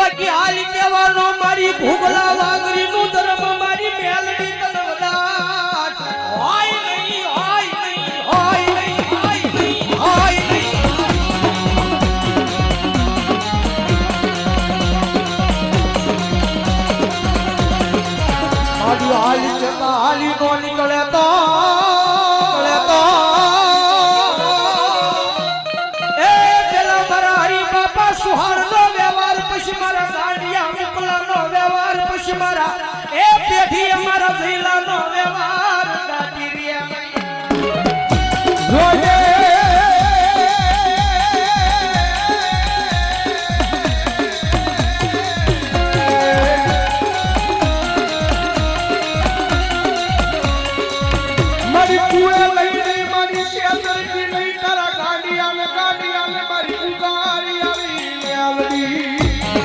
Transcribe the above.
બાકી હાલ કહેવાનો મારી ભૂગલા વાગરી નું ધર્મ મારી મેલડી તલવદાટ હોય નહીં હોય નહીં હોય નહીં હોય નહીં હોય નહીં મારી હાલી જતા હાલી નો નીકળે તો એ પેલા મારા હરી બાપા સુહાર નો વ્યવહાર પછી મારા ગાંડિયા મુકલા નો વ્યવહાર પછી મારા એ પેઢી અમારા જઈલા નો વ્યવહાર દાદી રે